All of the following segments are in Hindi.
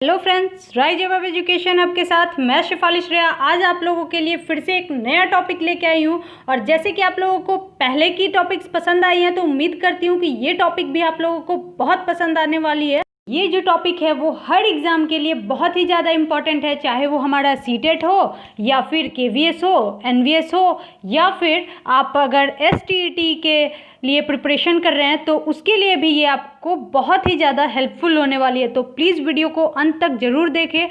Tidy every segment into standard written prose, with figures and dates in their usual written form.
Hello friends, rise web education hub के साथ मैं शिफाली श्रेया आज आप लोगों के लिए फिर से एक नया टॉपिक लेके आई हूँ। और जैसे कि आप लोगों को पहले की टॉपिक्स पसंद आई हैं तो उम्मीद करती हूँ कि ये टॉपिक भी आप लोगों को बहुत पसंद आने वाली है। ये जो टॉपिक है वो हर एग्ज़ाम के लिए बहुत ही ज़्यादा इम्पॉर्टेंट है, चाहे वो हमारा सीटेट हो या फिर केवीएस हो, एनवीएस हो, या फिर आप अगर एसटीईटी के लिए प्रिपरेशन कर रहे हैं तो उसके लिए भी ये आपको बहुत ही ज़्यादा हेल्पफुल होने वाली है। तो प्लीज़ वीडियो को अंत तक ज़रूर देखें।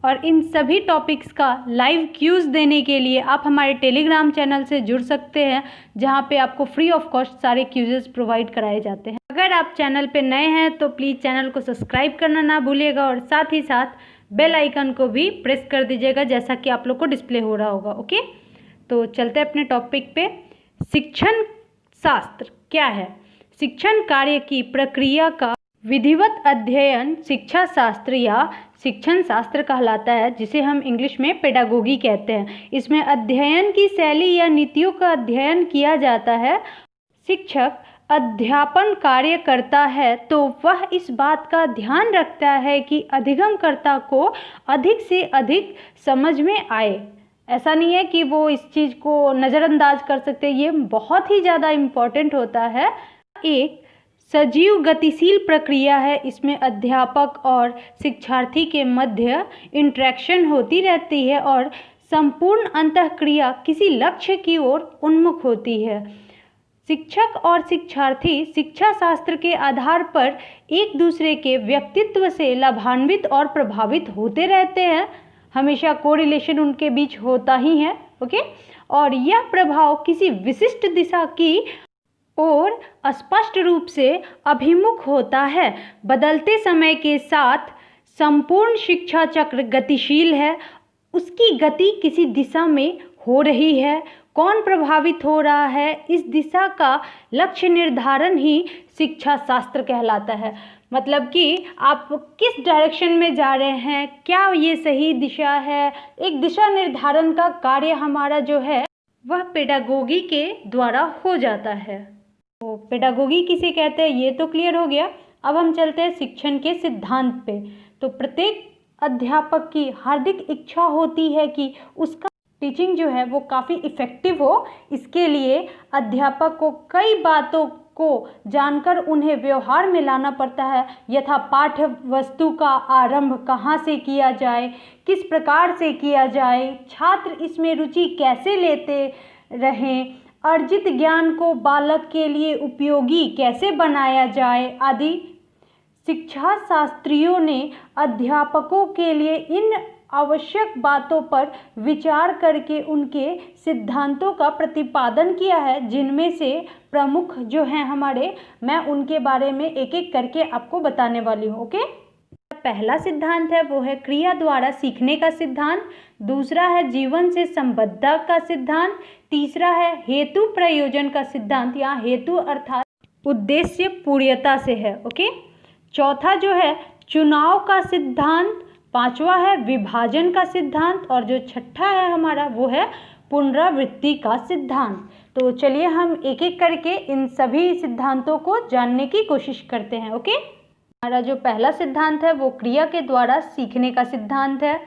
और इन सभी टॉपिक्स का लाइव क्यूज़ देने के लिए आप हमारे टेलीग्राम चैनल से जुड़ सकते हैं, जहां पे आपको फ्री ऑफ कॉस्ट सारे क्यूजेस प्रोवाइड कराए जाते हैं। अगर आप चैनल पे नए हैं तो प्लीज़ चैनल को सब्सक्राइब करना ना भूलिएगा और साथ ही साथ बेल आइकन को भी प्रेस कर दीजिएगा, जैसा कि आप लोग को डिस्प्ले हो रहा होगा। ओके, तो चलते हैं अपने टॉपिक पे। शिक्षण शास्त्र क्या है? शिक्षण कार्य की प्रक्रिया का विधिवत अध्ययन शिक्षा शास्त्र या शिक्षण शास्त्र कहलाता है, जिसे हम इंग्लिश में पेडागोगी कहते हैं। इसमें अध्ययन की शैली या नीतियों का अध्ययन किया जाता है। शिक्षक अध्यापन कार्य करता है तो वह इस बात का ध्यान रखता है कि अधिगमकर्ता को अधिक से अधिक समझ में आए। ऐसा नहीं है कि वो इस चीज़ को नज़रअंदाज कर सकते, ये बहुत ही ज़्यादा इम्पॉर्टेंट होता है। एक सजीव गतिशील प्रक्रिया है, इसमें अध्यापक और शिक्षार्थी के मध्य इंटरेक्शन होती रहती है और संपूर्ण अंतःक्रिया किसी लक्ष्य की ओर उन्मुख होती है। शिक्षक और शिक्षार्थी शिक्षा शास्त्र के आधार पर एक दूसरे के व्यक्तित्व से लाभान्वित और प्रभावित होते रहते हैं। हमेशा कोरिलेशन उनके बीच होता ही है। ओके, और यह प्रभाव किसी विशिष्ट दिशा की और स्पष्ट रूप से अभिमुख होता है। बदलते समय के साथ संपूर्ण शिक्षा चक्र गतिशील है, उसकी गति किसी दिशा में हो रही है। कौन प्रभावित हो रहा है, इस दिशा का लक्ष्य निर्धारण ही शिक्षा शास्त्र कहलाता है। मतलब कि आप किस डायरेक्शन में जा रहे हैं, क्या ये सही दिशा है, एक दिशा निर्धारण का कार्य हमारा जो है वह पेडागोगी के द्वारा हो जाता है। तो पेडागोगी किसे कहते हैं ये तो क्लियर हो गया। अब हम चलते हैं शिक्षण के सिद्धांत पे। तो प्रत्येक अध्यापक की हार्दिक इच्छा होती है कि उसका टीचिंग जो है वो काफ़ी इफ़ेक्टिव हो। इसके लिए अध्यापक को कई बातों को जानकर उन्हें व्यवहार में लाना पड़ता है। यथा पाठ्य वस्तु का आरंभ कहाँ से किया जाए, किस प्रकार से किया जाए, छात्र इसमें रुचि कैसे लेते रहें, अर्जित ज्ञान को बालक के लिए उपयोगी कैसे बनाया जाए आदि। शिक्षा शास्त्रियों ने अध्यापकों के लिए इन आवश्यक बातों पर विचार करके उनके सिद्धांतों का प्रतिपादन किया है, जिनमें से प्रमुख जो हैं हमारे, मैं उनके बारे में एक एक करके आपको बताने वाली हूँ। ओके, पहला सिद्धांत है वो है क्रिया द्वारा सीखने का सिद्धांत। दूसरा है जीवन से संबद्धता का सिद्धांत। तीसरा है हेतु प्रयोजन का सिद्धांत, यहाँ हेतु अर्थात उद्देश्य पूर्णता से है। ओके, चौथा जो है चुनाव का सिद्धांत। पांचवा है विभाजन का सिद्धांत और जो छठा है हमारा वो है पुनरावृत्ति का सिद्धांत। तो चलिए हम एक एक करके इन सभी सिद्धांतों को जानने की कोशिश करते हैं। ओके, हमारा जो पहला सिद्धांत है वो क्रिया के द्वारा सीखने का सिद्धांत है।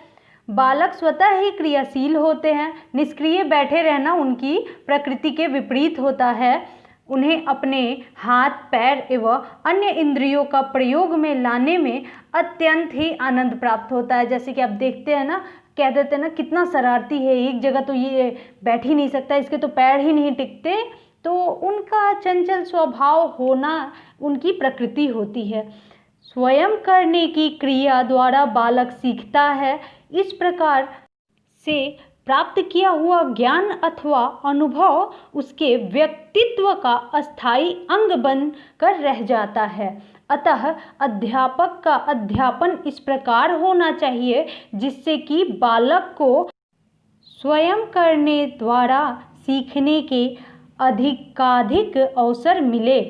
बालक स्वतः ही क्रियाशील होते हैं, निष्क्रिय बैठे रहना उनकी प्रकृति के विपरीत होता है। उन्हें अपने हाथ, पैर एवं अन्य इंद्रियों का प्रयोग में लाने में अत्यंत ही आनंद प्राप्त होता है। जैसे कि आप देखते हैं ना, कह देते हैं ना कितना शरारती है, एक जगह तो ये बैठ ही नहीं सकता, इसके तो पैर ही नहीं टिकते। तो उनका चंचल स्वभाव होना उनकी प्रकृति होती है। स्वयं करने की क्रिया द्वारा बालक सीखता है। इस प्रकार से प्राप्त किया हुआ ज्ञान अथवा अनुभव उसके व्यक्तित्व का अस्थायी अंग बन कर रह जाता है। अतः अध्यापक का अध्यापन इस प्रकार होना चाहिए जिससे कि बालक को स्वयं करने द्वारा सीखने के अधिकाधिक अवसर मिले।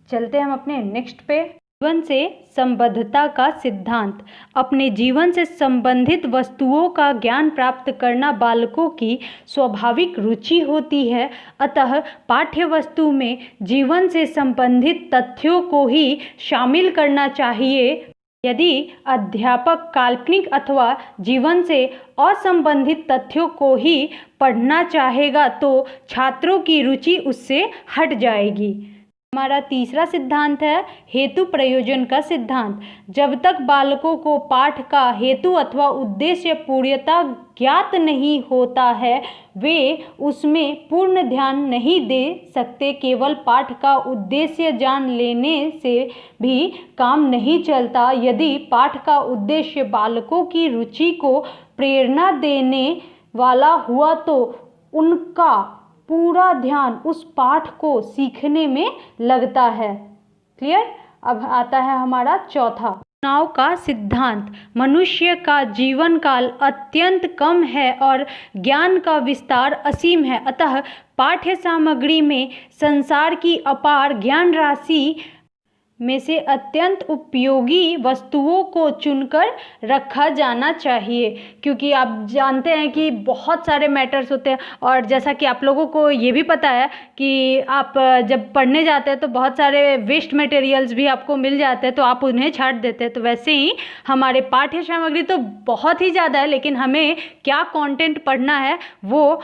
चलते हम अपने नेक्स्ट पे। जीवन से संबद्धता का सिद्धांत। अपने जीवन से संबंधित वस्तुओं का ज्ञान प्राप्त करना बालकों की स्वाभाविक रुचि होती है। अतः पाठ्य वस्तु में जीवन से संबंधित तथ्यों को ही शामिल करना चाहिए। यदि अध्यापक काल्पनिक अथवा जीवन से असंबंधित तथ्यों को ही पढ़ना चाहेगा तो छात्रों की रुचि उससे हट जाएगी। हमारा तीसरा सिद्धांत है हेतु प्रयोजन का सिद्धांत। जब तक बालकों को पाठ का हेतु अथवा उद्देश्य पूर्णतः ज्ञात नहीं होता है वे उसमें पूर्ण ध्यान नहीं दे सकते। केवल पाठ का उद्देश्य जान लेने से भी काम नहीं चलता। यदि पाठ का उद्देश्य बालकों की रुचि को प्रेरणा देने वाला हुआ तो उनका पूरा ध्यान उस पाठ को सीखने में लगता है। क्लियर। अब आता है हमारा चौथा चुनाव का सिद्धांत। मनुष्य का जीवन काल अत्यंत कम है और ज्ञान का विस्तार असीम है, अतः पाठ्य सामग्री में संसार की अपार ज्ञान राशि में से अत्यंत उपयोगी वस्तुओं को चुनकर रखा जाना चाहिए। क्योंकि आप जानते हैं कि बहुत सारे मैटर्स होते हैं और जैसा कि आप लोगों को ये भी पता है कि आप जब पढ़ने जाते हैं तो बहुत सारे वेस्ट मटेरियल्स भी आपको मिल जाते हैं तो आप उन्हें छांट देते हैं। तो वैसे ही हमारे पाठ्य सामग्री तो बहुत ही ज़्यादा है, लेकिन हमें क्या कंटेंट पढ़ना है वो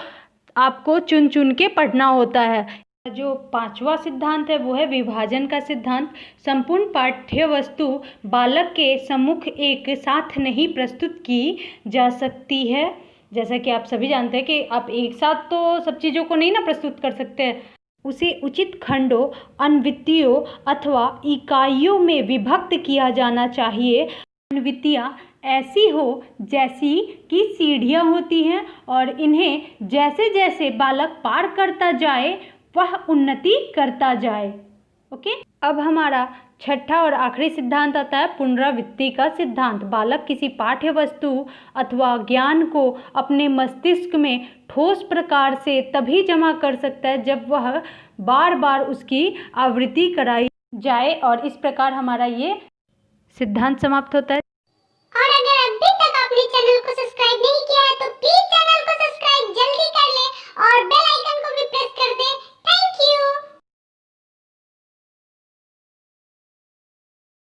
आपको चुन चुन के पढ़ना होता है। जो पांचवा सिद्धांत है वो है विभाजन का सिद्धांत। संपूर्ण पाठ्य वस्तु बालक के सम्मुख एक साथ नहीं प्रस्तुत की जा सकती है। जैसा कि आप सभी जानते हैं कि आप एक साथ तो सब चीज़ों को नहीं ना प्रस्तुत कर सकते हैं। उसे उचित खंडों, अनुवृत्तियों अथवा इकाइयों में विभक्त किया जाना चाहिए। अनुवृत्तियाँ ऐसी हो जैसी कि सीढ़ियाँ होती हैं और इन्हें जैसे जैसे बालक पार करता जाए वह उन्नति करता जाए। ओके। अब हमारा छठा और आखिरी सिद्धांत आता है पुनरावृत्ति का सिद्धांत। बालक किसी पाठ्य वस्तु अथवा ज्ञान को अपने मस्तिष्क में ठोस प्रकार से तभी जमा कर सकता है जब वह बार बार उसकी आवृत्ति कराई जाए, और इस प्रकार हमारा ये सिद्धांत समाप्त होता है। और अगर अभी तक आपने चैनल को सब्सक्राइब नहीं किया है तो प्लीज चैनल को सब्सक्राइब जल्दी